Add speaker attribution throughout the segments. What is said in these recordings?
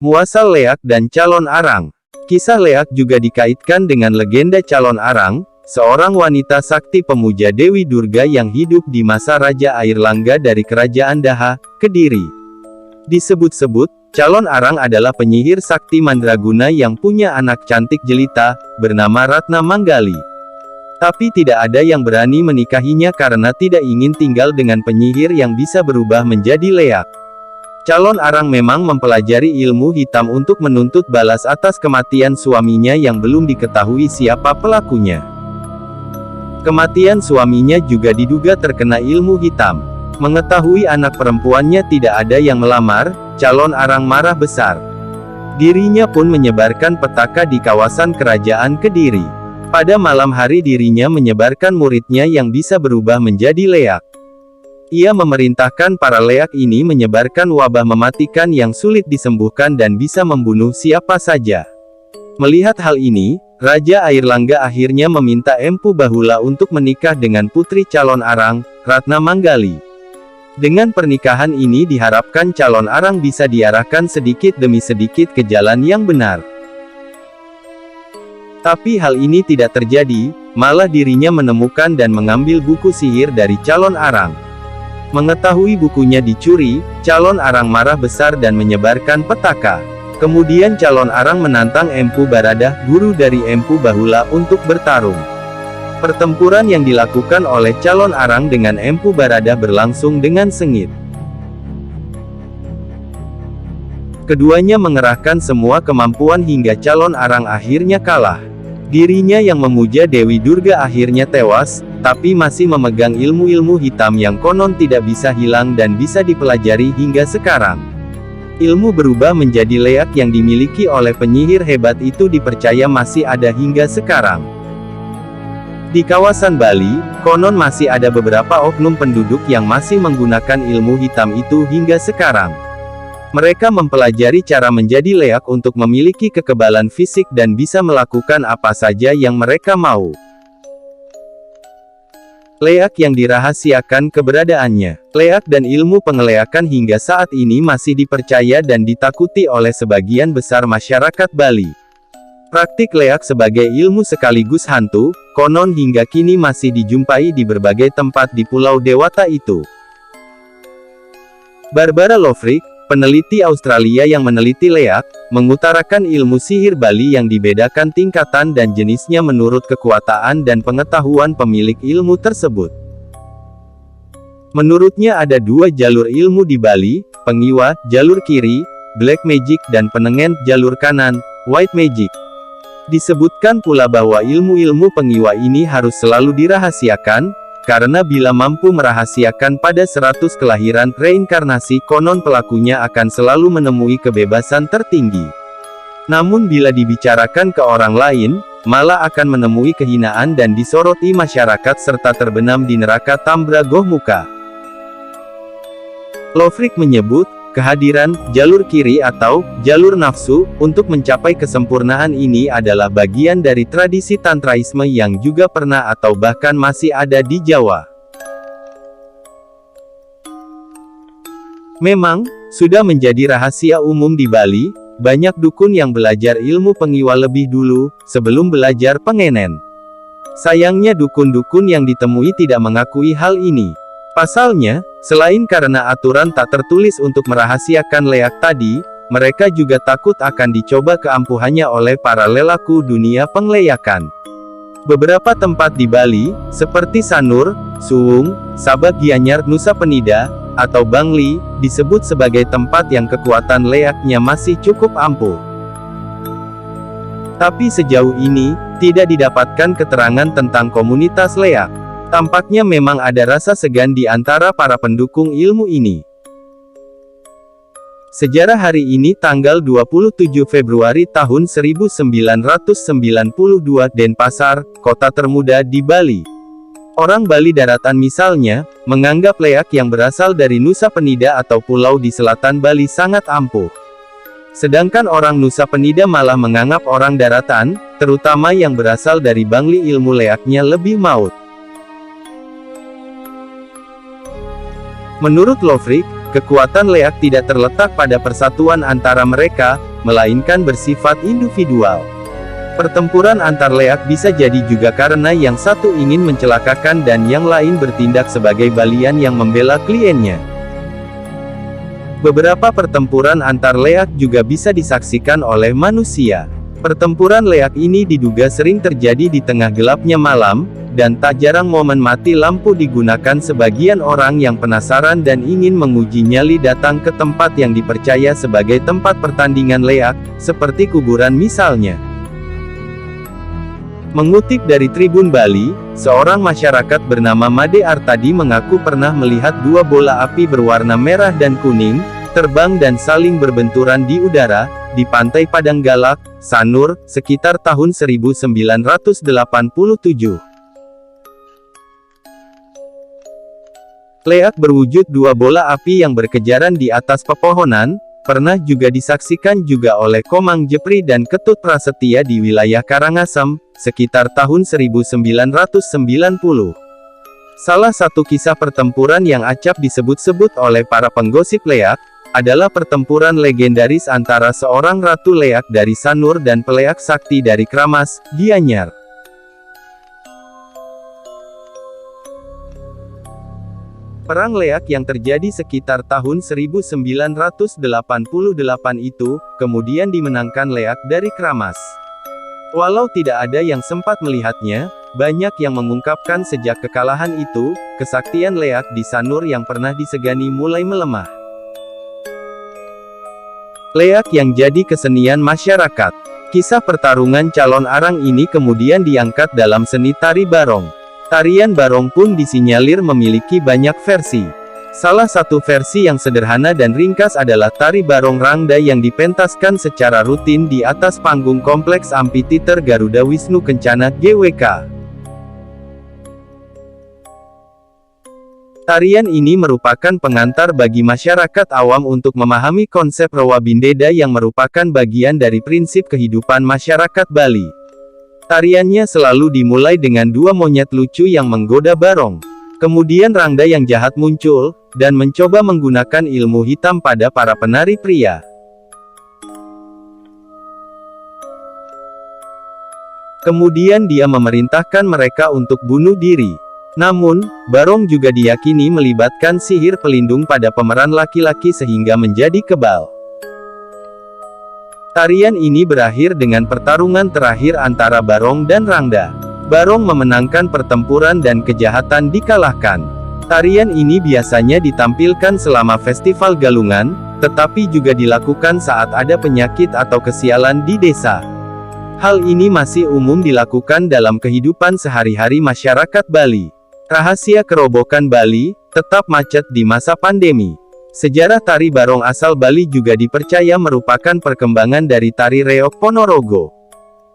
Speaker 1: Muasal Leak dan calon arang. Kisah Leak juga dikaitkan dengan legenda calon arang, seorang wanita sakti pemuja Dewi Durga yang hidup di masa Raja Airlangga dari Kerajaan Daha, Kediri. Disebut-sebut, calon arang adalah penyihir sakti mandraguna yang punya anak cantik jelita, bernama Ratna Manggali. Tapi tidak ada yang berani menikahinya karena tidak ingin tinggal dengan penyihir yang bisa berubah menjadi Leak. Calon arang memang mempelajari ilmu hitam untuk menuntut balas atas kematian suaminya yang belum diketahui siapa pelakunya. Kematian suaminya juga diduga terkena ilmu hitam. Mengetahui anak perempuannya tidak ada yang melamar, calon arang marah besar. Dirinya pun menyebarkan petaka di kawasan kerajaan Kediri. Pada malam hari dirinya menyebarkan muridnya yang bisa berubah menjadi Leak. Ia memerintahkan para Leak ini menyebarkan wabah mematikan yang sulit disembuhkan dan bisa membunuh siapa saja. Melihat hal ini, Raja Airlangga akhirnya meminta Empu Bahula untuk menikah dengan putri calon arang, Ratna Manggali. Dengan pernikahan ini diharapkan calon arang bisa diarahkan sedikit demi sedikit ke jalan yang benar. Tapi hal ini tidak terjadi, malah dirinya menemukan dan mengambil buku sihir dari calon arang. Mengetahui bukunya dicuri, calon arang marah besar dan menyebarkan petaka. Kemudian calon arang menantang Empu Baradah, guru dari Empu Bahula untuk bertarung. Pertempuran yang dilakukan oleh calon arang dengan Empu Baradah berlangsung dengan sengit. Keduanya mengerahkan semua kemampuan hingga calon arang akhirnya kalah. Dirinya yang memuja Dewi Durga akhirnya tewas, tapi masih memegang ilmu-ilmu hitam yang konon tidak bisa hilang dan bisa dipelajari hingga sekarang. Ilmu berubah menjadi Leak yang dimiliki oleh penyihir hebat itu dipercaya masih ada hingga sekarang. Di kawasan Bali, konon masih ada beberapa oknum penduduk yang masih menggunakan ilmu hitam itu hingga sekarang. Mereka mempelajari cara menjadi Leak untuk memiliki kekebalan fisik dan bisa melakukan apa saja yang mereka mau. Leak yang dirahasiakan keberadaannya. Leak dan ilmu pengeleakan hingga saat ini masih dipercaya dan ditakuti oleh sebagian besar masyarakat Bali. Praktik Leak sebagai ilmu sekaligus hantu, konon hingga kini masih dijumpai di berbagai tempat di Pulau Dewata itu. Barbara Loveridge, peneliti Australia yang meneliti Leak, mengutarakan ilmu sihir Bali yang dibedakan tingkatan dan jenisnya menurut kekuatan dan pengetahuan pemilik ilmu tersebut. Menurutnya ada dua jalur ilmu di Bali, pengiwa, jalur kiri, black magic dan penengen, jalur kanan, white magic. Disebutkan pula bahwa ilmu-ilmu pengiwa ini harus selalu dirahasiakan, karena bila mampu merahasiakan pada 100 kelahiran reinkarnasi konon pelakunya akan selalu menemui kebebasan tertinggi. Namun bila dibicarakan ke orang lain, malah akan menemui kehinaan dan disoroti masyarakat serta terbenam di neraka Tambra Gohmuka. Loveridge menyebut, kehadiran jalur kiri atau jalur nafsu untuk mencapai kesempurnaan ini adalah bagian dari tradisi tantraisme yang juga pernah atau bahkan masih ada di Jawa. Memang sudah menjadi rahasia umum di Bali, banyak dukun yang belajar ilmu pengiwa lebih dulu sebelum belajar pengenen. Sayangnya dukun-dukun yang ditemui tidak mengakui hal ini. Pasalnya, selain karena aturan tak tertulis untuk merahasiakan Leak tadi, mereka juga takut akan dicoba keampuhannya oleh para lelaku dunia pengleakan. Beberapa tempat di Bali, seperti Sanur, Suwung, Sabak Gianyar, Nusa Penida, atau Bangli, disebut sebagai tempat yang kekuatan Leaknya masih cukup ampuh. Tapi sejauh ini, tidak didapatkan keterangan tentang komunitas Leak. Tampaknya memang ada rasa segan di antara para pendukung ilmu ini. Sejarah hari ini tanggal 27 Februari tahun 1992 Denpasar, kota termuda di Bali. Orang Bali daratan misalnya, menganggap leak yang berasal dari Nusa Penida atau pulau di selatan Bali sangat ampuh. Sedangkan orang Nusa Penida malah menganggap orang daratan, terutama yang berasal dari Bangli ilmu leaknya lebih maut. Menurut Lovrik, kekuatan leak tidak terletak pada persatuan antara mereka, melainkan bersifat individual. Pertempuran antar leak bisa jadi juga karena yang satu ingin mencelakakan dan yang lain bertindak sebagai balian yang membela kliennya. Beberapa pertempuran antar leak juga bisa disaksikan oleh manusia. Pertempuran leak ini diduga sering terjadi di tengah gelapnya malam, dan tak jarang momen mati lampu digunakan sebagian orang yang penasaran dan ingin menguji nyali datang ke tempat yang dipercaya sebagai tempat pertandingan leak, seperti kuburan misalnya. Mengutip dari Tribun Bali, seorang masyarakat bernama Made Artadi mengaku pernah melihat dua bola api berwarna merah dan kuning, terbang dan saling berbenturan di udara, di pantai Padang Galak, Sanur, sekitar tahun 1987. Leak berwujud dua bola api yang berkejaran di atas pepohonan, pernah juga disaksikan juga oleh Komang Jepri dan Ketut Prasetya di wilayah Karangasem, sekitar tahun 1990. Salah satu kisah pertempuran yang acap disebut-sebut oleh para penggosip leak, adalah pertempuran legendaris antara seorang ratu leak dari Sanur dan peleak sakti dari Kramas, Gianyar. Perang leak yang terjadi sekitar tahun 1988 itu, kemudian dimenangkan leak dari Kramas. Walau tidak ada yang sempat melihatnya, banyak yang mengungkapkan sejak kekalahan itu, kesaktian leak di Sanur yang pernah disegani mulai melemah. Leak yang jadi kesenian masyarakat. Kisah pertarungan calon arang ini kemudian diangkat dalam seni tari barong. Tarian barong pun disinyalir memiliki banyak versi. Salah satu versi yang sederhana dan ringkas adalah tari barong rangda yang dipentaskan secara rutin di atas panggung kompleks Amphitheater Garuda Wisnu Kencana GWK. Tarian ini merupakan pengantar bagi masyarakat awam untuk memahami konsep Rowa Bindeda yang merupakan bagian dari prinsip kehidupan masyarakat Bali. Tariannya selalu dimulai dengan dua monyet lucu yang menggoda barong. Kemudian rangda yang jahat muncul, dan mencoba menggunakan ilmu hitam pada para penari pria. Kemudian dia memerintahkan mereka untuk bunuh diri. Namun, barong juga diyakini melibatkan sihir pelindung pada pemeran laki-laki sehingga menjadi kebal. Tarian ini berakhir dengan pertarungan terakhir antara barong dan rangda. Barong memenangkan pertempuran dan kejahatan dikalahkan. Tarian ini biasanya ditampilkan selama festival galungan, tetapi juga dilakukan saat ada penyakit atau kesialan di desa. Hal ini masih umum dilakukan dalam kehidupan sehari-hari masyarakat Bali. Rahasia kerobokan Bali, tetap macet di masa pandemi. Sejarah tari barong asal Bali juga dipercaya merupakan perkembangan dari tari reok Ponorogo.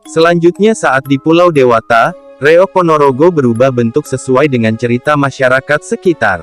Speaker 1: Selanjutnya saat di Pulau Dewata, reok Ponorogo berubah bentuk sesuai dengan cerita masyarakat sekitar.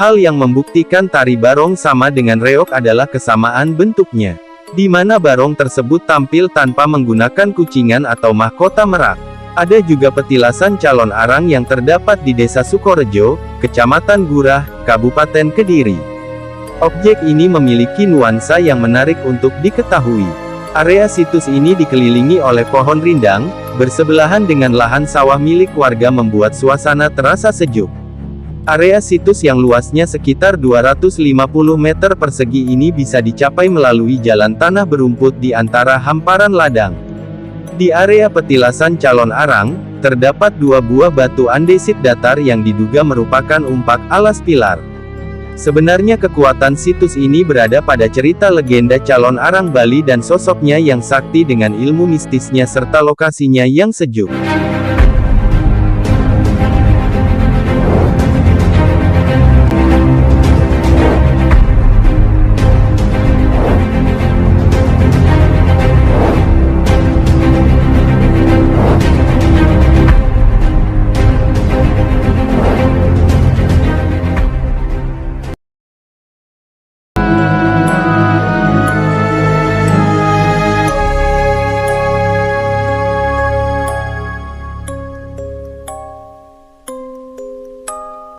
Speaker 1: Hal yang membuktikan tari barong sama dengan reok adalah kesamaan bentuknya, di mana barong tersebut tampil tanpa menggunakan kucingan atau mahkota merak. Ada juga petilasan calon arang yang terdapat di Desa Sukorejo, Kecamatan Gurah, Kabupaten Kediri. Objek ini memiliki nuansa yang menarik untuk diketahui. Area situs ini dikelilingi oleh pohon rindang, bersebelahan dengan lahan sawah milik warga membuat suasana terasa sejuk. Area situs yang luasnya sekitar 250 meter persegi ini bisa dicapai melalui jalan tanah berumput di antara hamparan ladang. Di area petilasan calon arang, terdapat dua buah batu andesit datar yang diduga merupakan umpak alas pilar. Sebenarnya kekuatan situs ini berada pada cerita legenda calon arang Bali dan sosoknya yang sakti dengan ilmu mistisnya serta lokasinya yang sejuk.